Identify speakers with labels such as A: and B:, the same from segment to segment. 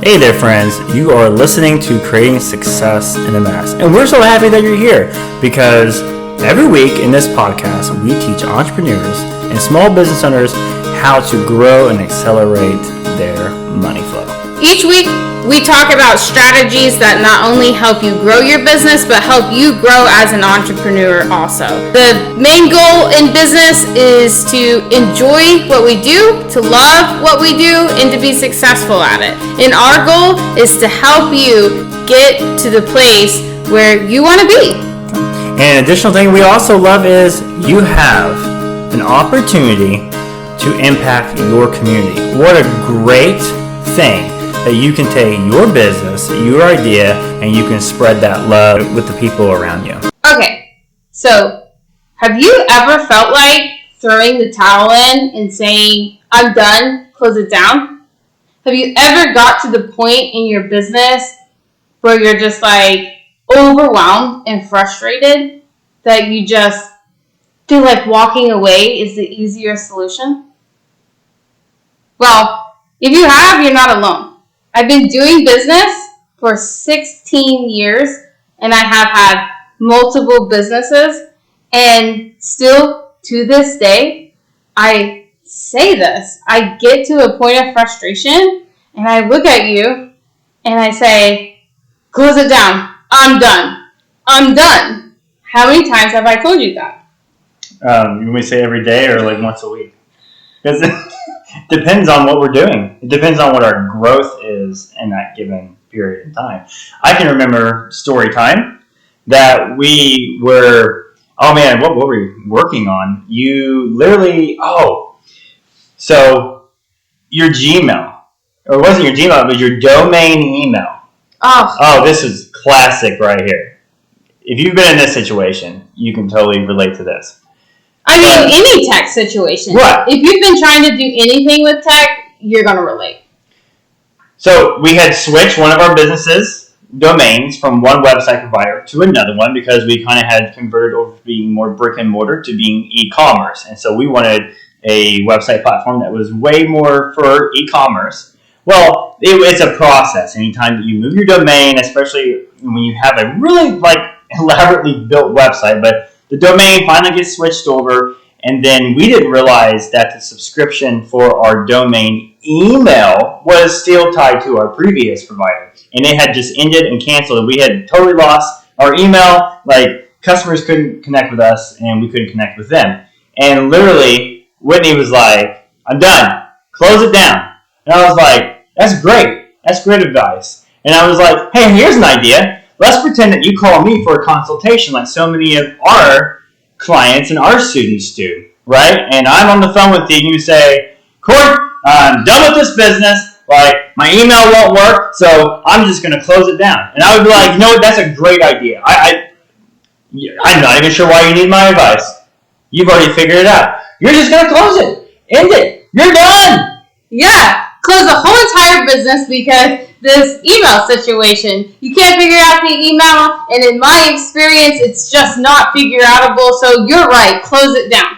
A: Hey there, friends. You are listening to Creating Success in a Mess. And we're so happy that you're here because every week in this podcast, we teach entrepreneurs and small business owners how to grow and accelerate their money flow.
B: Each week, we talk about strategies that not only help you grow your business, but help you grow as an entrepreneur also. The main goal in business is to enjoy what we do, to love what we do, and to be successful at it. And our goal is to help you get to the place where you want to be.
A: And an additional thing we also love is you have an opportunity to impact your community. What a great thing that you can take your business, your idea, and you can spread that love with the people around you.
B: Okay, so have you ever felt like throwing the towel in and saying, I'm done, close it down? Have you ever got to the point in your business where you're just like overwhelmed and frustrated that you just feel like walking away is the easier solution? Well, if you have, you're not alone. I've been doing business for 16 years and I have had multiple businesses, and still to this day, I say this. I get to a point of frustration and I look at you and I say, close it down. I'm done. I'm done. How many times have I told you that?
A: You want me to say every day or like once a week? Because it depends on what we're doing. It depends on what our growth is in that given period of time. I can remember story time that we were, what were we working on? You literally, so your Gmail, or it wasn't your Gmail, it was your domain email. Oh, this is classic right here. If you've been in this situation, you can totally relate to this.
B: I mean, any tech situation.
A: What?
B: If you've been trying to do anything with tech, you're going to relate.
A: So we had switched one of our businesses' domains from one website provider to another one because we kind of had converted over from being more brick and mortar to being e-commerce. And so we wanted a website platform that was way more for e-commerce. Well, it's a process. Anytime that you move your domain, especially when you have a really elaborately built website, but the domain finally gets switched over, and then we didn't realize that the subscription for our domain email was still tied to our previous provider. And it had just ended and canceled, and we had totally lost our email. Like, customers couldn't connect with us, and we couldn't connect with them. And literally, Whitney was like, I'm done. Close it down. And I was like, that's great. That's great advice. And I was like, hey, here's an idea. Let's pretend that you call me for a consultation like so many of our clients and our students do, right? And I'm on the phone with you and you say, Court, I'm done with this business. Like, my email won't work, so I'm just going to close it down. And I would be like, you know what, that's a great idea. I'm not even sure why you need my advice. You've already figured it out. You're just going to close it. End it. You're done.
B: Yeah, close the whole entire business because this email situation, you can't figure out the email, and in my experience, it's just not figure outable, so you're right, close it down.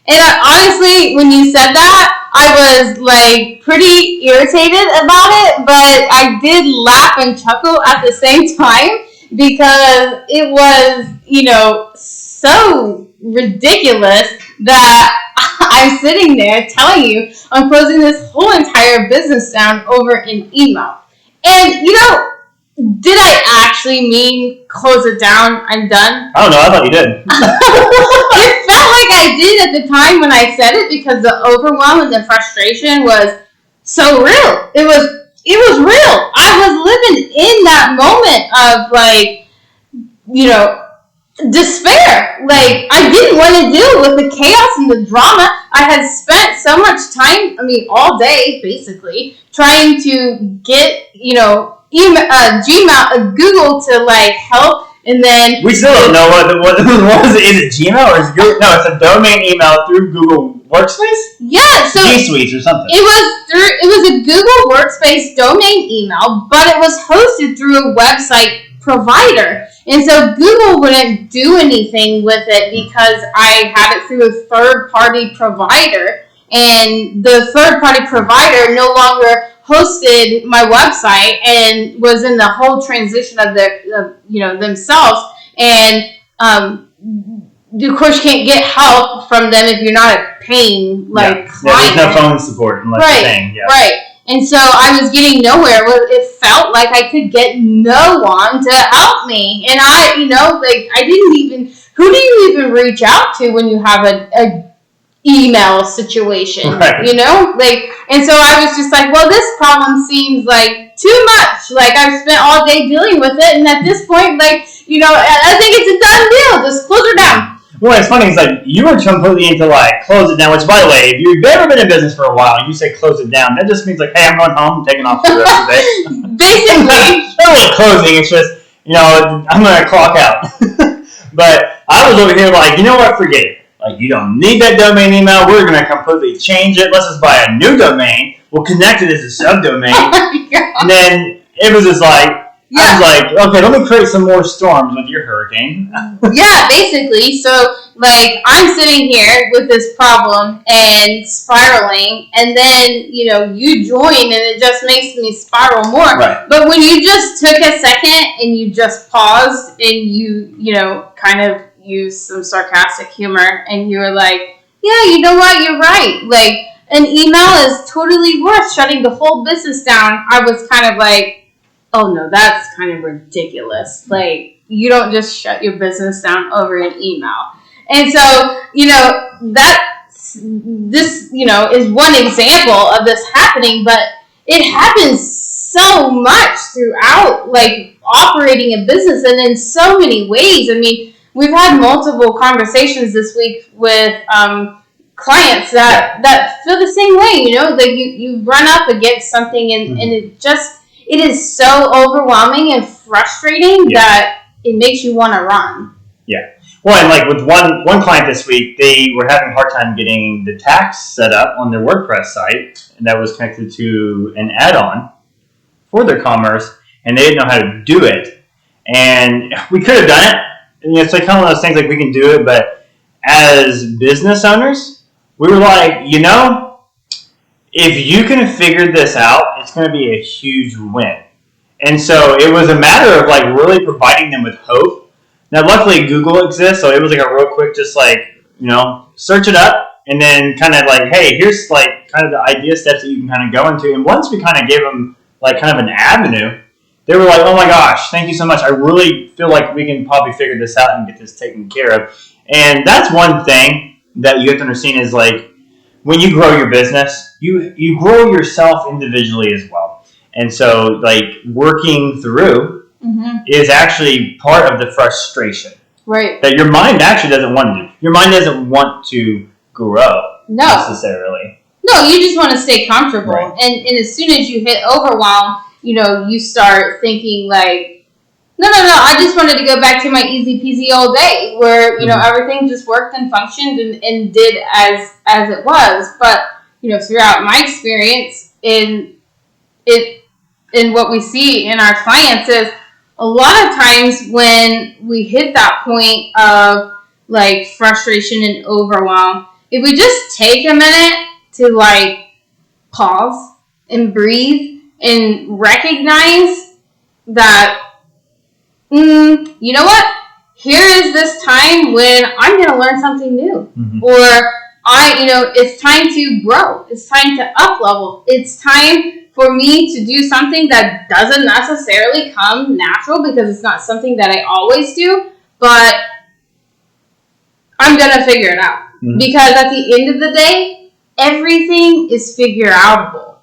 B: And honestly, when you said that, I was like pretty irritated about it, but I did laugh and chuckle at the same time because it was, so ridiculous that I'm sitting there telling you I'm closing this whole entire business down over an email. And, did I actually mean close it down, I'm done?
A: I don't know, I thought you did.
B: It felt like I did at the time when I said it because the overwhelm and the frustration was so real. It was real. I was living in that moment of despair. Like, I didn't want to deal with the chaos and the drama. I had spent so much time, all day, basically, trying to get, Gmail, Google to, help, and then...
A: We still don't know what is it? Is it Gmail or is it Google? No, it's a domain email through Google Workspace?
B: Yeah, so...
A: G Suites or something.
B: It was a Google Workspace domain email, but it was hosted through a website provider. And so Google wouldn't do anything with it because I had it through a third-party provider. And the third-party provider no longer hosted my website and was in the whole transition of themselves, and of course you can't get help from them if you're not a paying client.
A: There's no phone support unless you're paying. Yeah.
B: Right. And so I was getting nowhere. It felt like I could get no one to help me, and I didn't even. Who do you even reach out to when you have a email situation?
A: Right.
B: And so I was just like, well, this problem seems like too much. Like, I've spent all day dealing with it, and at this point, I think it's a done deal. Just close her down.
A: Well, it's funny. It's like you were completely into close it down. Which, by the way, if you've ever been in business for a while and you say close it down, that just means hey, I'm going home, I'm taking off for the rest of the day.
B: Basically,
A: it's not really closing. It's just I'm going to clock out. But I was over here you know what? Forget it. You don't need that domain email. We're going to completely change it. Let's just buy a new domain. We'll connect it as a subdomain.
B: Oh my God.
A: And then it was just I was like, okay, let me create some more storms with your hurricane.
B: Yeah, basically. So, I'm sitting here with this problem and spiraling, and then, you join, and it just makes me spiral more.
A: Right.
B: But when you just took a second and you just paused and you, kind of used some sarcastic humor, and you were like, yeah, you know what? You're right. An email is totally worth shutting the whole business down. I was kind of like, oh no, that's kind of ridiculous. You don't just shut your business down over an email. And so, this is one example of this happening, but it happens so much throughout, operating a business, and in so many ways. I mean, we've had multiple conversations this week with clients that feel the same way, you run up against something and it is so overwhelming and frustrating that it makes you want to run.
A: Yeah. Well, and with one client this week, they were having a hard time getting the tax set up on their WordPress site, and that was connected to an add-on for their commerce, and they didn't know how to do it. And we could have done it. And it's kind of one of those things we can do it, but as business owners, we were like, if you can figure this out, it's going to be a huge win. And so it was a matter of really providing them with hope. Now, luckily, Google exists, so it was a real quick, just search it up, and then kind of hey, here's kind of the idea steps that you can kind of go into. And once we kind of gave them kind of an avenue, they were like, oh my gosh, thank you so much. I really feel like we can probably figure this out and get this taken care of. And that's one thing that you have to understand is when you grow your business, you grow yourself individually as well. And so working through is actually part of the frustration.
B: Right.
A: That your mind actually doesn't want to do. Your mind doesn't want to grow necessarily.
B: No, you just want to stay comfortable.
A: Right.
B: And as soon as you hit overwhelm, you start thinking no, I just wanted to go back to my easy peasy old day where, everything just worked and functioned and did as it was. But, throughout my experience in what we see in our clients is a lot of times when we hit that point of frustration and overwhelm, if we just take a minute to pause and breathe and recognize that, you know what? Here is this time when I'm going to learn something new. Mm-hmm. Or it's time to grow. It's time to up level. It's time for me to do something that doesn't necessarily come natural because it's not something that I always do, but I'm going to figure it out. Mm-hmm. Because at the end of the day, everything is figure outable.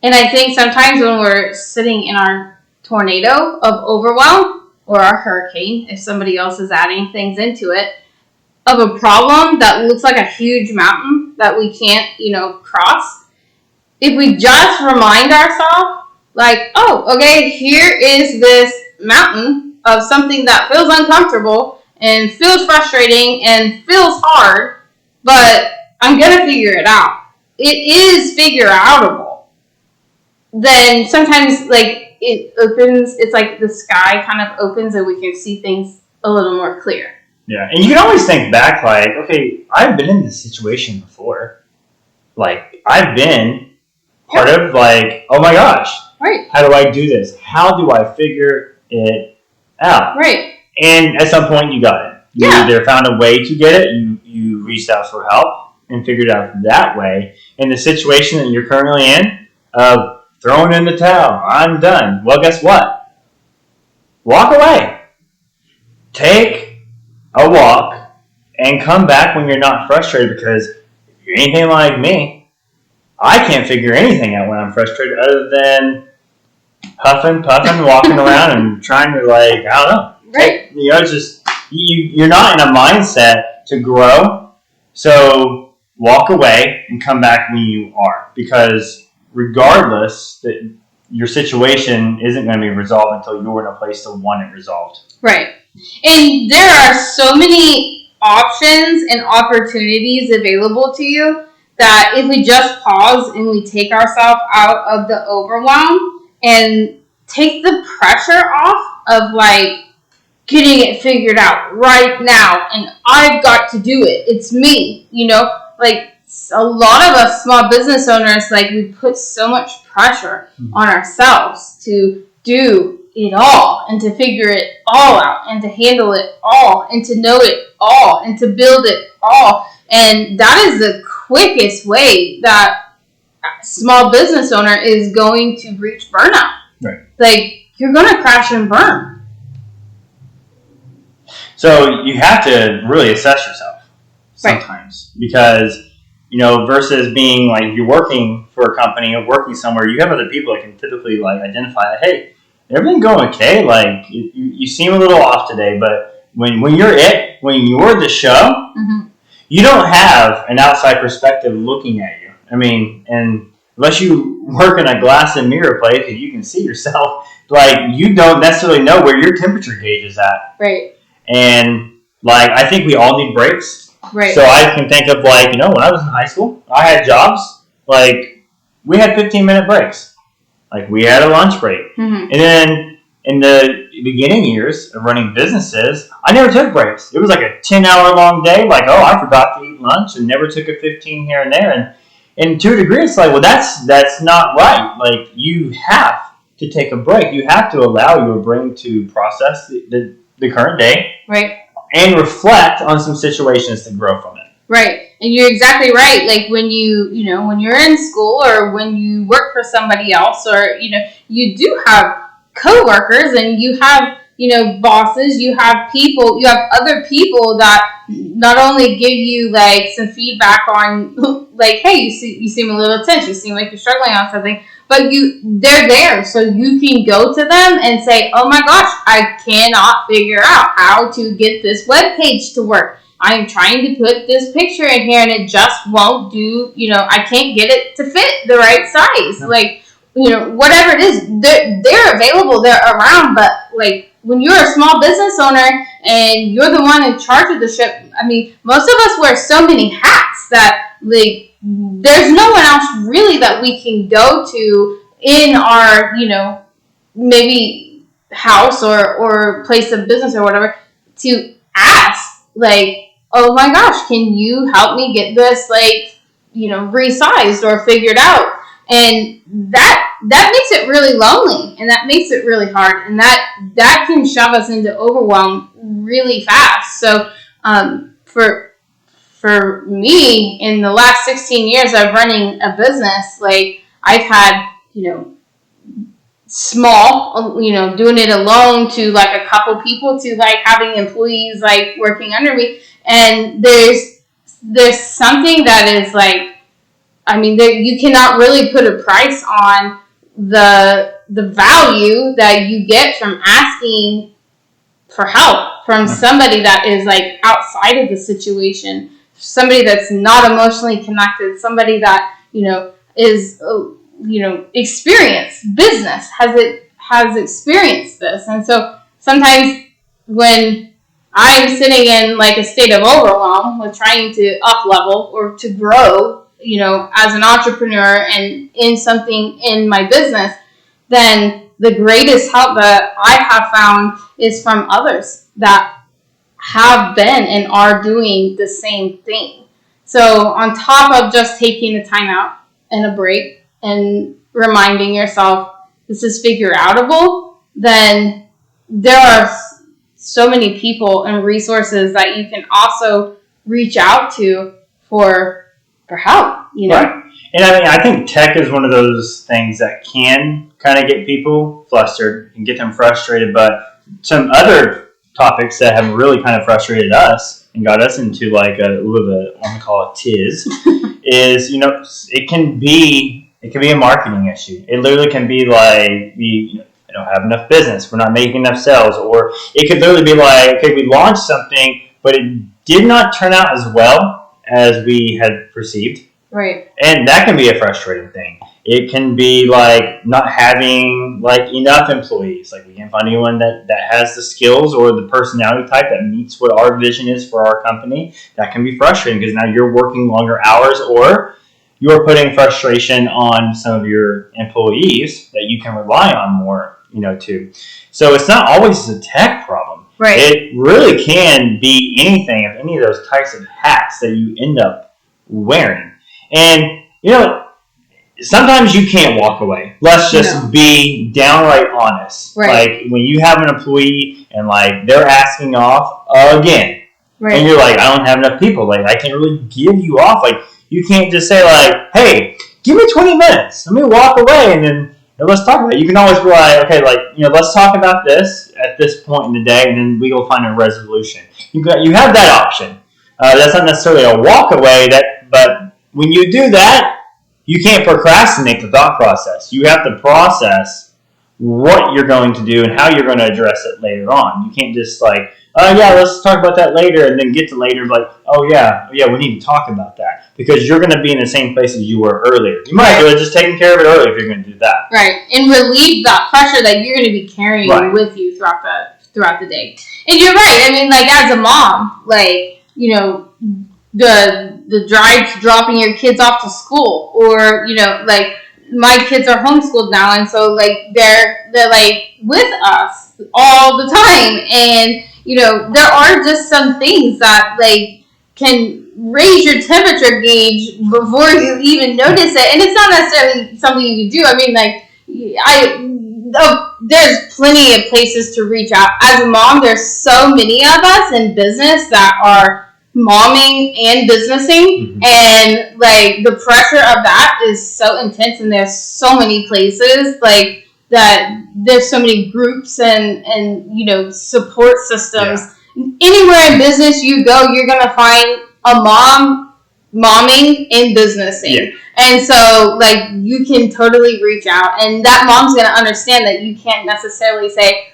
B: And I think sometimes when we're sitting in our tornado of overwhelm or our hurricane, if somebody else is adding things into it, of a problem that looks like a huge mountain that we can't, cross, if we just remind ourselves, oh, okay, here is this mountain of something that feels uncomfortable and feels frustrating and feels hard, but I'm going to figure it out. It is figure outable. Then sometimes, it opens, it's the sky kind of opens and we can see things a little more clear.
A: Yeah, and you can always think back, okay, I've been in this situation before. I've been part of like, oh my gosh,
B: right.
A: How do I do this? How do I figure it out?
B: Right.
A: And at some point you got it. You either found a way to get it, you reached out for help and figured it out that way. In the situation that you're currently in, of throwing in the towel, I'm done. Well, guess what? Walk away. Take a walk and come back when you're not frustrated, because if you're anything like me, I can't figure anything out when I'm frustrated other than puffing, walking around and trying to, like, I don't know.
B: Right.
A: It's just, you're not in a mindset to grow, so walk away and come back when you are, because regardless, that your situation isn't going to be resolved until you're in a place to want it resolved.
B: Right. And there are so many options and opportunities available to you that if we just pause and we take ourselves out of the overwhelm and take the pressure off of like getting it figured out right now and I've got to do it. It's me, like a lot of us small business owners, like we put so much pressure on ourselves to do it all and to figure it all out and to handle it all and to know it all and to build it all. And that is the quickest way that a small business owner is going to reach burnout.
A: Right.
B: Like, you're going to crash and burn.
A: So you have to really assess yourself sometimes, because, versus being like you're working for a company or working somewhere, you have other people that can typically like identify, hey, everything going okay? Like you seem a little off today, but when you're the show, you don't have an outside perspective looking at you. I mean, and unless you work in a glass and mirror place and you can see yourself, like you don't necessarily know where your temperature gauge is at.
B: Right.
A: And like I think we all need breaks.
B: Right.
A: So I can think of like, when I was in high school, I had jobs, like we had 15-minute breaks. Like we had a lunch break. And then in the beginning years of running businesses, I never took breaks. It was like a 10-hour long day. Like, oh, I forgot to eat lunch and never took a 15 here and there. And to a degree, it's like, well, that's not right. Like you have to take a break. You have to allow your brain to process the current day.
B: Right.
A: And reflect on some situations to grow from it.
B: Right. And you're exactly right. Like when when you're in school or when you work for somebody else, or, you do have coworkers and you have, bosses, you have other people that not only give you like some feedback on like, hey, you seem a little tense, you seem like you're struggling on something, but they're there so you can go to them and say, oh my gosh, I cannot figure out how to get this web page to work. I'm trying to put this picture in here and it just won't do, I can't get it to fit the right size. Like, whatever it is, they're available, they're around, but like when you're a small business owner and you're the one in charge of the ship, I mean, most of us wear so many hats that like there's no one else really that we can go to in our, maybe house or place of business or whatever to ask, like, oh my gosh, can you help me get this, like, resized or figured out? And that makes it really lonely, and that makes it really hard, and that can shove us into overwhelm really fast. So for me, in the last 16 years of running a business, like I've had, small, doing it alone to like a couple people to like having employees like working under me. And there's something that is like, I mean, you cannot really put a price on the value that you get from asking for help from somebody that is like outside of the situation, somebody that's not emotionally connected, somebody that, is, experienced business, has experienced this. And so sometimes when I'm sitting in like a state of overwhelm with trying to up level or to grow, as an entrepreneur and in something in my business, then the greatest help that I have found is from others that have been and are doing the same thing. So on top of just taking a time out and a break, and reminding yourself this is figure outable, then there are so many people and resources that you can also reach out to for help,
A: Right. And I think tech is one of those things that can kind of get people flustered and get them frustrated. But some other topics that have really kind of frustrated us and got us into like a little bit, I want to call it tiz, is, it can be a marketing issue. It literally can be like we don't have enough business, we're not making enough sales, or it could literally be like, okay, we launched something, but it did not turn out as well as we had perceived.
B: Right.
A: And that can be a frustrating thing. It can be like not having like enough employees. Like we can't find anyone that has the skills or the personality type that meets what our vision is for our company. That can be frustrating because now you're working longer hours, or you're putting frustration on some of your employees that you can rely on more, too. So it's not always a tech problem.
B: Right.
A: It really can be anything of any of those types of hats that you end up wearing. And, sometimes you can't walk away. Let's just be downright honest.
B: Right.
A: Like, when you have an employee and, like, they're asking off again,
B: right.
A: and you're like, I don't have enough people. Like, I can't really give you off. Like, you can't just say, like, hey, give me 20 minutes. Let me walk away, and then let's talk about it. You can always be like, okay, like, let's talk about this at this point in the day, and then we will find a resolution. You have that option. That's not necessarily a walk away, but when you do that, you can't procrastinate the thought process. You have to process what you're going to do and how you're going to address it later on. You can't just like, oh yeah, let's talk about that later, and then get to later and be like, oh yeah, we need to talk about that. Because you're going to be in the same place as you were earlier. You might have just taken care of it earlier if you're going to do that.
B: Right, and relieve that pressure that you're going to be carrying with you throughout the day. And you're right. I mean, like as a mom, like, the drive to dropping your kids off to school, or like my kids are homeschooled now, and so like they're like with us all the time, and there are just some things that like can raise your temperature gauge before you even notice it, and it's not necessarily something you can do. I mean, like there's plenty of places to reach out. As a mom, there's so many of us in business that are momming and businessing, and like the pressure of that is so intense, and there's so many places like that. There's so many groups and support systems. Anywhere in business you go, you're gonna find a mom momming and businessing. And so like you can totally reach out, and that mom's gonna understand that you can't necessarily say,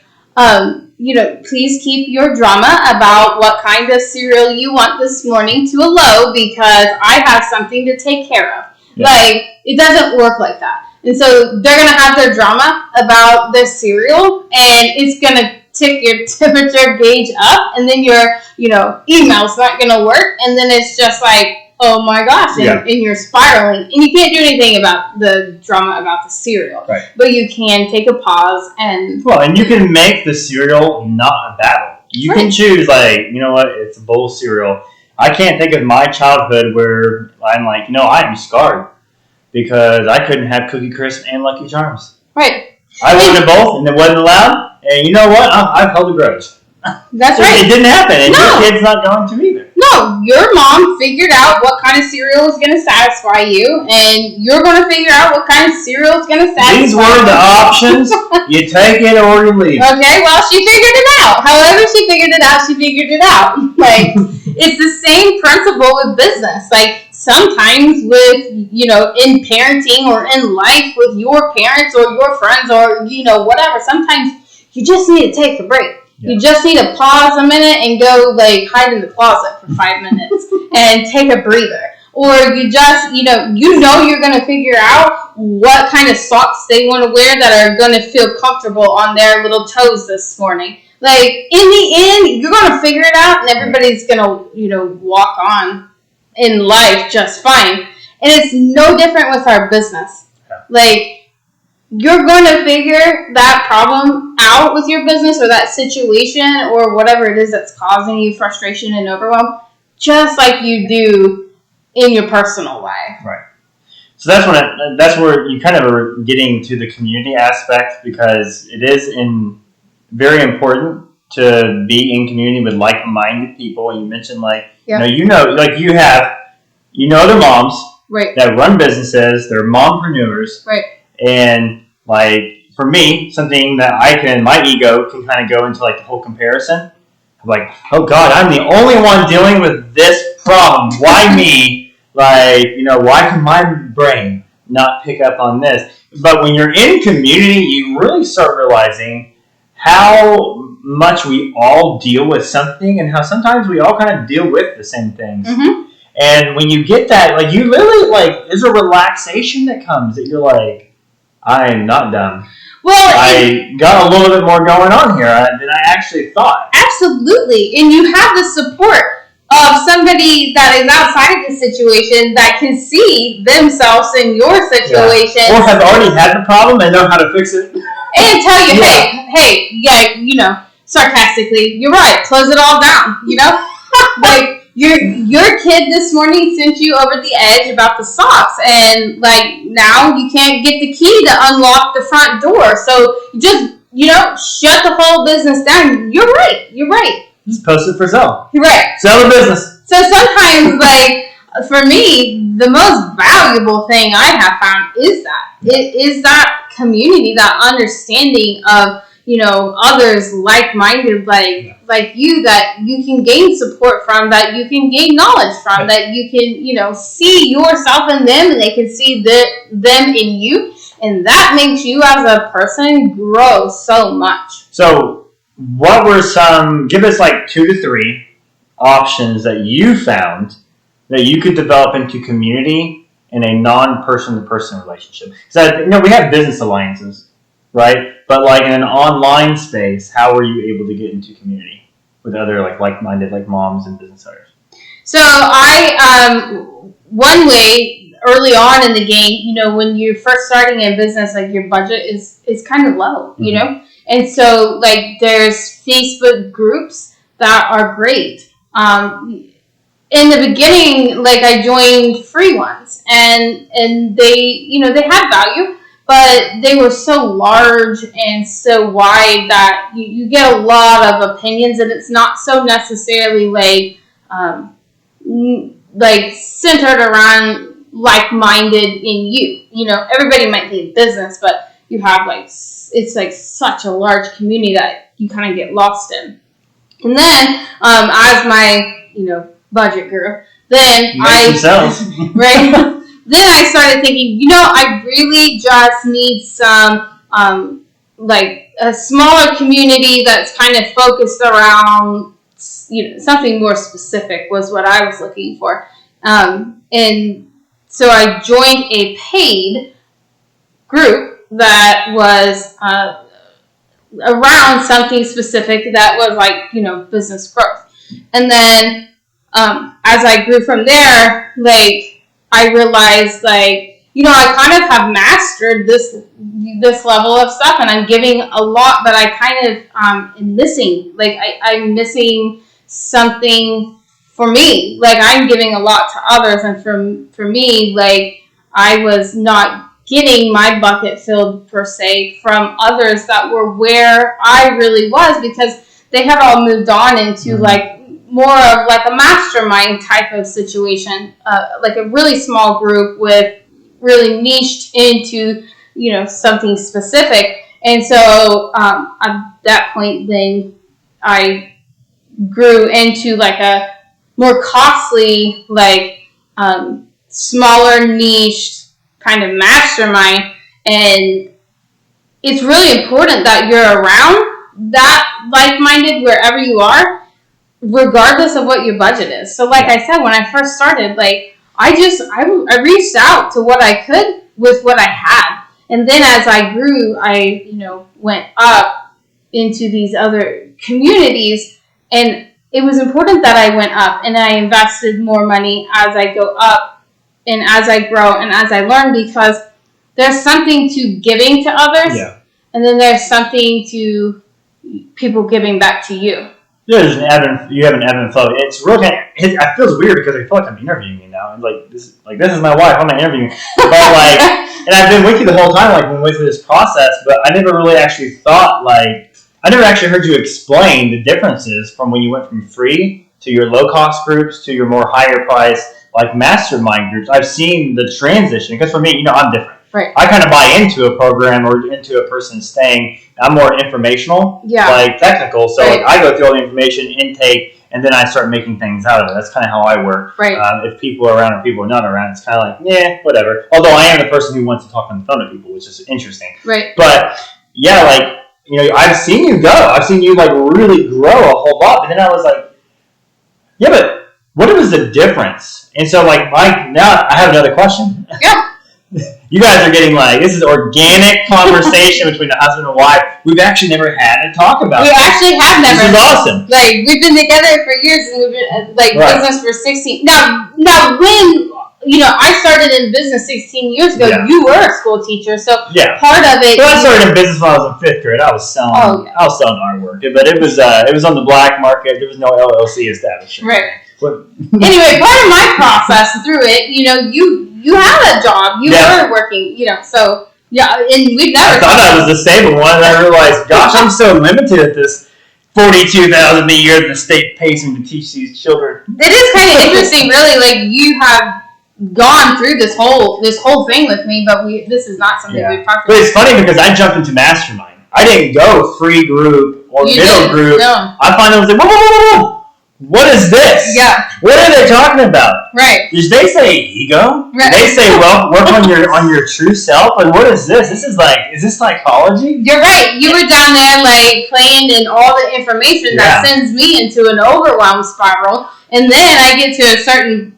B: please keep your drama about what kind of cereal you want this morning to a low because I have something to take care of. Like, it doesn't work like that. And so they're going to have their drama about their cereal, and it's going to tick your temperature gauge up, and then your, email's not going to work, and then it's just like, oh my gosh, and you're spiraling. And you can't do anything about the drama about the cereal.
A: Right.
B: But you can take a pause and...
A: Well, and you can make the cereal not a battle. You can choose, like, you know what, it's a bowl of cereal. I can't think of my childhood where I'm like, I'm scarred because I couldn't have Cookie Crisp and Lucky Charms.
B: Right.
A: I wanted both, and it wasn't allowed. And you know what? I've held a grudge.
B: That's right.
A: It didn't happen, and your kid's not going to either.
B: No, your mom figured out what kind of cereal is going to satisfy you, and you're going to figure out what kind of cereal is going to satisfy you.
A: These were the options. You take it or you leave.
B: Okay, well, she figured it out. However she figured it out, she figured it out. Like, it's the same principle with business. Like, sometimes with, in parenting or in life with your parents or your friends or, whatever, sometimes you just need to take a break. Yeah. You just need to pause a minute and go, like, hide in the closet for 5 minutes and take a breather. Or you just, you're going to figure out what kind of socks they want to wear that are going to feel comfortable on their little toes this morning. Like, in the end, you're going to figure it out, and everybody's going to, walk on in life just fine. And it's no different with our business. Yeah. Like, you're going to figure that problem out with your business or that situation or whatever it is that's causing you frustration and overwhelm, just like you do in your personal life.
A: Right. So that's where you kind of are getting to the community aspect, because it is very important to be in community with like-minded people. And you mentioned like like you know other moms that run businesses, they're mompreneurs, and like for me, something that my ego can kind of go into like the whole comparison. I'm like, oh God, I'm the only one dealing with this problem. Why me? Like, why can my brain not pick up on this? But when you're in community, you really start realizing how much we all deal with something, and how sometimes we all kind of deal with the same things.
B: Mm-hmm.
A: And when you get that, like, you literally, like, there's a relaxation that comes that you're like, I'm not dumb. Well, I got a little bit more going on here than I actually thought.
B: Absolutely. And you have the support of somebody that is outside of the situation that can see themselves in your situation.
A: Yeah. Or have already had the problem and know how to fix it.
B: And tell you, hey, sarcastically, you're right, close it all down, Like, your kid this morning sent you over the edge about the socks, and like now you can't get the key to unlock the front door, so just shut the whole business down. You're right.
A: Just post it for sale.
B: You're right.
A: Sell the business.
B: So sometimes, like, for me, the most valuable thing I have found is that community, that understanding of others like-minded like you, that you can gain support from, that you can gain knowledge from, that you can see yourself in them, and they can see them in you, and that makes you as a person grow so much.
A: So what were give us like 2 to 3 options that you found that you could develop into community in a non-person-to-person relationship? So we have business alliances, right? But like in an online space, how were you able to get into community with other like-minded like moms and business owners?
B: So one way early on in the game, when you're first starting a business, like your budget is kind of low,
A: Mm-hmm.
B: And so like there's Facebook groups that are great. In the beginning, like I joined free ones, and they they had value, but they were so large and so wide that you get a lot of opinions, and it's not so necessarily like centered around like-minded in you. Everybody might be in business, but you have it's like such a large community that you kind of get lost in. And then as my budget grew, then then I started thinking, I really just need some like a smaller community that's kind of focused around something more specific was what I was looking for. And so I joined a paid group that was around something specific that was like, business growth. And then as I grew from there, like I realized I kind of have mastered this level of stuff, and I'm giving a lot, but I kind of am missing. Like I'm missing something for me. Like I'm giving a lot to others, and for me, like I was not getting my bucket filled per se from others that were where I really was, because they had all moved on into like more of like a mastermind type of situation, like a really small group with really niched into something specific. And so at that point, then I grew into like a more costly, like smaller niche kind of mastermind. And it's really important that you're around that like-minded wherever you are, regardless of what your budget is. So like I said, when I first started, like I reached out to what I could with what I had. And then as I grew, I, went up into these other communities, and it was important that I went up and I invested more money as I go up and as I grow and as I learn, because there's something to giving to others, and then there's something to people giving back to you.
A: there's you have an ebb and flow. It's really it feels weird because I feel like I'm interviewing you now. And this is my wife. I'm not interviewing, but and I've been with you the whole time, when we went through this process. But I never really actually thought I never actually heard you explain the differences from when you went from free to your low cost groups to your more higher price mastermind groups. I've seen the transition because for me, I'm different.
B: Right.
A: I kind of buy into a program or into a person staying. I'm more informational, technical. So I go through all the information intake, and then I start making things out of it. That's kind of how I work.
B: Right.
A: If people are around or people are not around, it's kind of whatever. Although I am the person who wants to talk on the phone to people, which is interesting.
B: Right.
A: But I've seen you go. I've seen you really grow a whole lot. But then I was but what was the difference? And so now I have another question.
B: Yeah.
A: You guys are getting this is organic conversation between the husband and wife. We've actually never had to talk about
B: this. We actually have never.
A: This is awesome.
B: We've been together for years and we've been business for 16. Now when I started in business 16 years ago, you were a school teacher, so part of it.
A: Well, I started in business when I was in 5th grade. I was selling artwork, but it was on the black market. There was no LLC established.
B: Right. Anyway, part of my process through it, you had a job, you were working, so and we've never.
A: I thought I was the stable one, and I realized, gosh, I'm so limited at this $42,000 a year that the state pays me to teach these children.
B: It is kind of interesting, really. You have gone through this whole thing with me, but this is not something we've talked about.
A: But it's funny because I jumped into Mastermind. I didn't go free group or middle group. No. I finally was whoa. What is this?
B: Yeah.
A: What are they talking about?
B: Right.
A: Did they say ego?
B: Right.
A: Did they say, work on your true self? What is this? This is is this psychology?
B: You're right. You were down there playing in all the information that sends me into an overwhelm spiral. And then I get to a certain,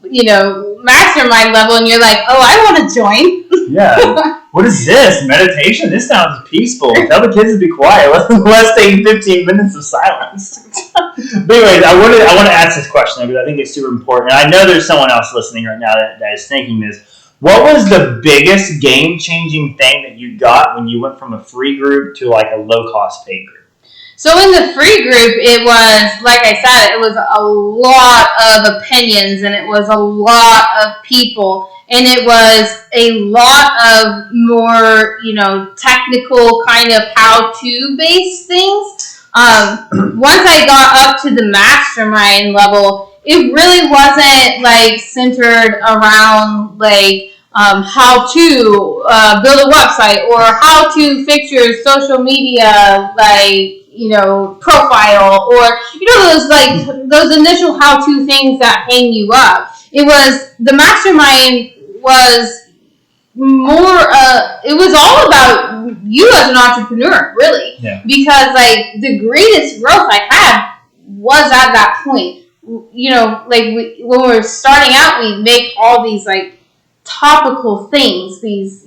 B: mastermind level and you're like, oh, I want to join.
A: Yeah. What is this? Meditation? This sounds peaceful. Tell the kids to be quiet. Let's take 15 minutes of silence. But anyways, I want to ask this question because I think it's super important. And I know there's someone else listening right now that is thinking this. What was the biggest game-changing thing that you got when you went from a free group to a low-cost paid group?
B: So in the free group, it was, like I said, it was a lot of opinions and it was a lot of people. And it was a lot of more, technical kind of how-to based things. Once I got up to the mastermind level, it really wasn't centered around how to build a website or how to fix your social media profile or those initial how-to things that hang you up. It was the mastermind was more it was all about you as an entrepreneur, really.
A: Yeah.
B: Because the greatest growth I had was at that point. When we were starting out, we make all these topical things, these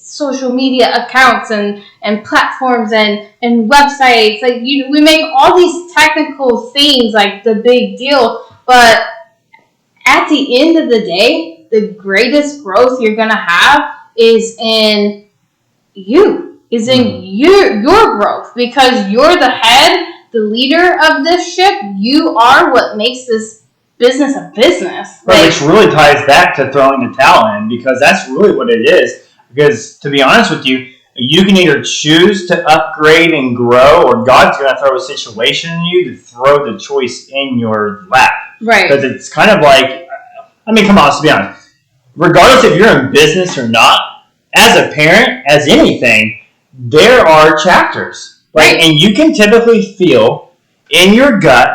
B: social media accounts and platforms and websites. We make all these technical things the big deal, but at the end of the day, the greatest growth you're gonna have is in you, your growth, because you're the head, the leader of this ship. You are what makes this business a business.
A: Which really ties back to throwing the towel in, because that's really what it is. Because to be honest with you, you can either choose to upgrade and grow, or God's going to throw a situation in you to throw the choice in your lap.
B: Right.
A: Because it's kind of come on, let's be honest. Regardless if you're in business or not, as a parent, as anything, there are chapters. And you can typically feel in your gut,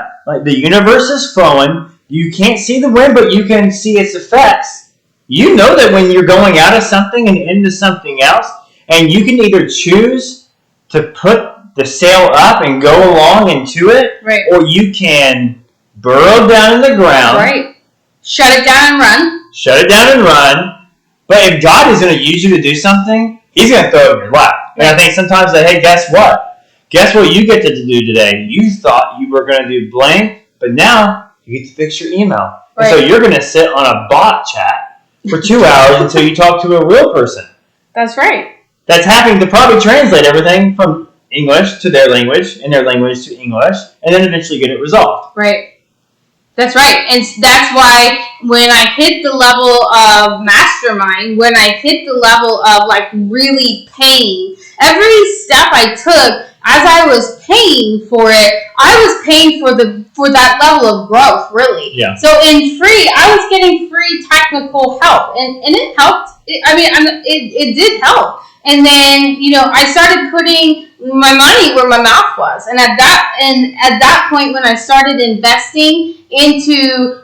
A: the universe is flowing. You can't see the wind, but you can see its effects. You know that when you're going out of something and into something else, and you can either choose to put the sail up and go along into it, or you can burrow down in the ground.
B: Right. Shut it down and run. But if God is going to use you to do something, He's going to throw it in your lap. And I think sometimes hey, guess what? Guess what you get to do today? You thought you were going to do blank, but now you get to fix your email. Right. And so you're going to sit on a bot chat for 2 hours until you talk to a real person. That's right.
A: That's having to probably translate everything from English to their language and their language to English, and then eventually get it resolved.
B: Right. That's right. And that's why when I hit the level of mastermind, when I hit the level of like really paying, every step I took as I was paying for it, I was paying for that level of growth, really.
A: Yeah.
B: So I was getting free technical help, and it helped. It did help. And then, I started putting my money where my mouth was. And at that point, when I started investing into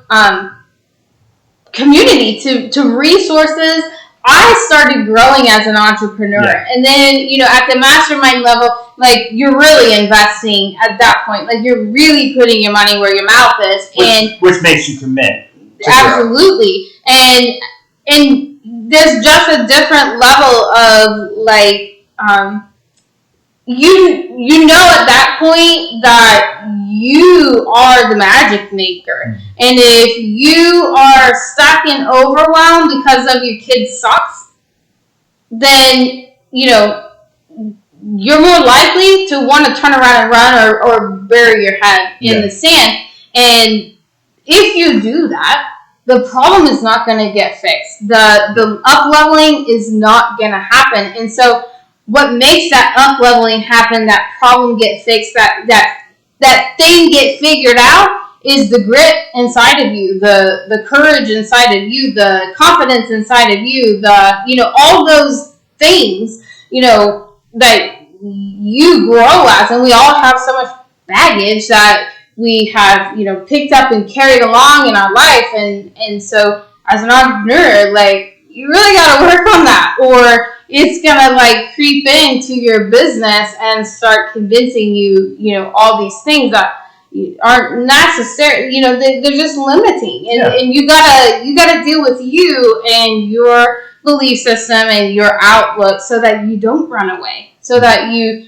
B: community, to resources, I started growing as an entrepreneur. Yeah. And then, at the mastermind level, like, you're really investing at that point. Like, you're really putting your money where your mouth is.
A: Which makes you commit.
B: Absolutely. And there's just a different level of, like, you know at that point that you are the magic maker. Mm-hmm. And if you are stuck in overwhelm because of your kid's socks, then, you're more likely to want to turn around and run or bury your head in the sand. And if you do that, the problem is not going to get fixed. The up-leveling is not going to happen. And so what makes that up-leveling happen, that problem get fixed, that thing get figured out, is the grit inside of you, the courage inside of you, the confidence inside of you, all those things, that you grow as. And we all have so much baggage that we have, picked up and carried along in our life. And so as an entrepreneur, like, you really got to work on that, or it's going to, like, creep into your business and start convincing you, all these things that aren't necessary, they're just limiting. And you gotta deal with you and your belief system and your outlook so that you don't run away, so that you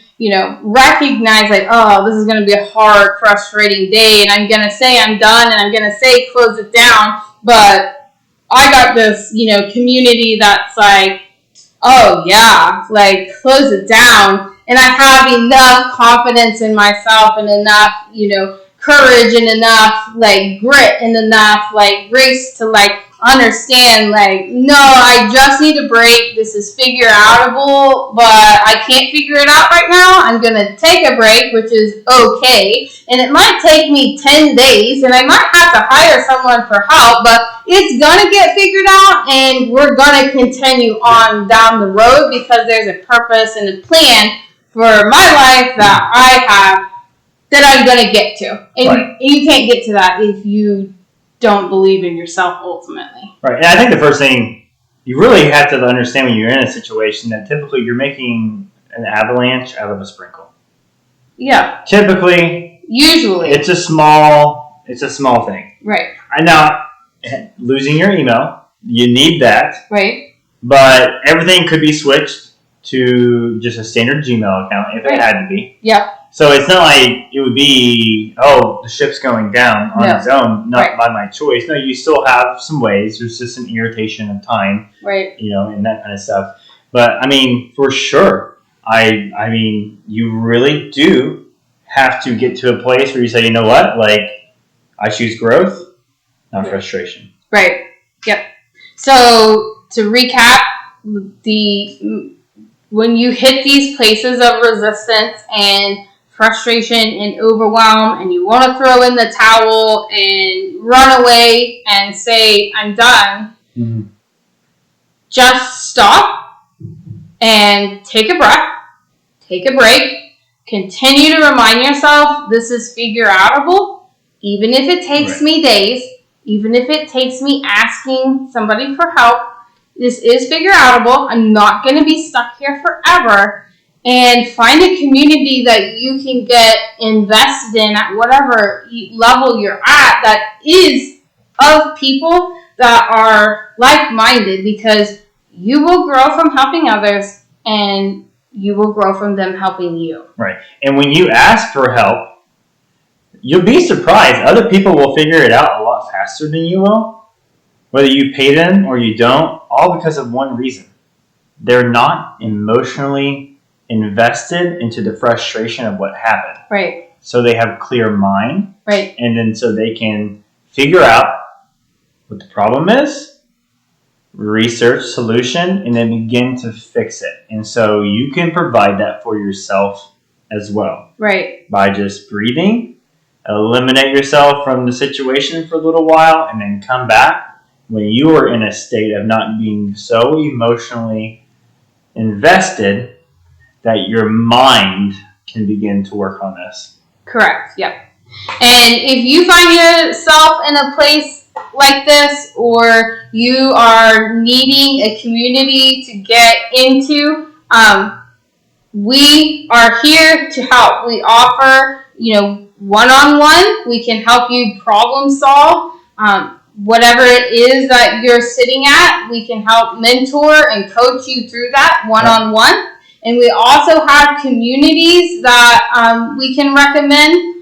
B: recognize, like, oh, this is going to be a hard, frustrating day, and I'm going to say I'm done, and I'm going to say close it down, but I got this, community that's like, oh yeah, like, close it down, and I have enough confidence in myself and enough, courage and enough, like, grit and enough, like, grace to, like, understand, like, no, I just need a break. This is figure outable, but I can't figure it out right now. I'm going to take a break, which is okay. And it might take me 10 days, and I might have to hire someone for help, but it's going to get figured out, and we're going to continue on down the road because there's a purpose and a plan for my life that I have that I'm going to get to. And you can't get to that if you don't believe in yourself ultimately.
A: Right. And I think the first thing you really have to understand when you're in a situation that typically you're making an avalanche out of a sprinkle.
B: Yeah.
A: Typically.
B: Usually.
A: It's a small thing.
B: Right.
A: And now, losing your email, you need that.
B: Right.
A: But everything could be switched to just a standard Gmail account if it had to be.
B: Yeah.
A: So it's not like it would be, oh, the ship's going down on its own, not by my choice. No, you still have some ways. There's just an irritation of time,
B: right?
A: And that kind of stuff. But I mean, for sure, I mean, you really do have to get to a place where you say, you know what, like, I choose growth, not frustration.
B: Right. Yep. So to recap, when you hit these places of resistance and frustration and overwhelm, and you want to throw in the towel and run away and say, I'm done, just stop and take a breath, take a break, continue to remind yourself this is figure outable, even if it takes me days, even if it takes me asking somebody for help. This is figure outable. I'm not going to be stuck here forever. And find a community that you can get invested in at whatever level you're at that is of people that are like-minded, because you will grow from helping others and you will grow from them helping you.
A: Right. And when you ask for help, you'll be surprised. Other people will figure it out a lot faster than you will, whether you pay them or you don't, all because of one reason. They're not emotionally invested into the frustration of what happened.
B: Right.
A: So they have a clear mind.
B: Right.
A: And then so they can figure out what the problem is, research solution, and then begin to fix it. And so you can provide that for yourself as well.
B: Right.
A: By just breathing, eliminate yourself from the situation for a little while, and then come back when you are in a state of not being so emotionally invested that your mind can begin to work on this.
B: Correct. Yep. And if you find yourself in a place like this, or you are needing a community to get into, we are here to help. We offer, one-on-one. We can help you problem solve. Whatever it is that you're sitting at, we can help mentor and coach you through that one-on-one. And we also have communities that we can recommend.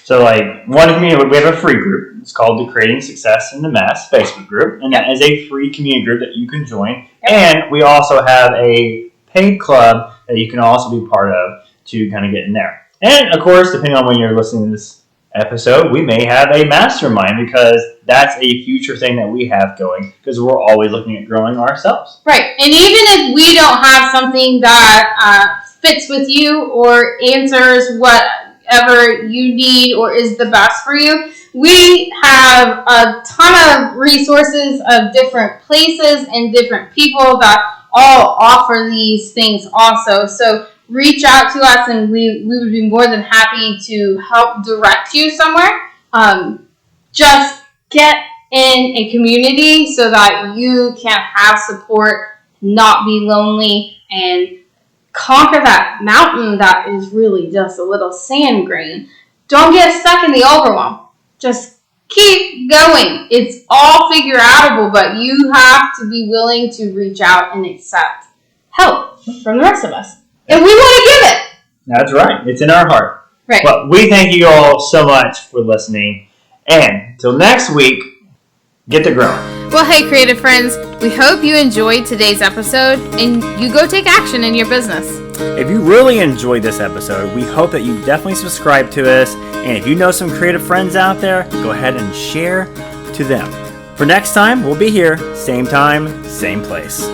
A: So like one community, we have a free group. It's called the Creating Success in the Mess Facebook group. And that is a free community group that you can join. Yep. And we also have a paid club that you can also be part of to kind of get in there. And of course, depending on when you're listening to this episode, we may have a mastermind, because that's a future thing that we have going, because we're always looking at growing ourselves.
B: Right. And even if we don't have something that fits with you or answers whatever you need or is the best for you, we have a ton of resources of different places and different people that all offer these things also. So reach out to us, and we would be more than happy to help direct you somewhere. Just get in a community so that you can have support, not be lonely, and conquer that mountain that is really just a little sand grain. Don't get stuck in the overwhelm. Just keep going. It's all figure outable, but you have to be willing to reach out and accept help from the rest of us. And we want to give it.
A: That's right. It's in our heart.
B: Right.
A: Well, we thank you all so much for listening. And till next week, get to growing.
B: Well, hey, creative friends. We hope you enjoyed today's episode and you go take action in your business.
A: If you really enjoyed this episode, we hope that you definitely subscribe to us. And if you know some creative friends out there, go ahead and share to them. For next time, we'll be here, same time, same place.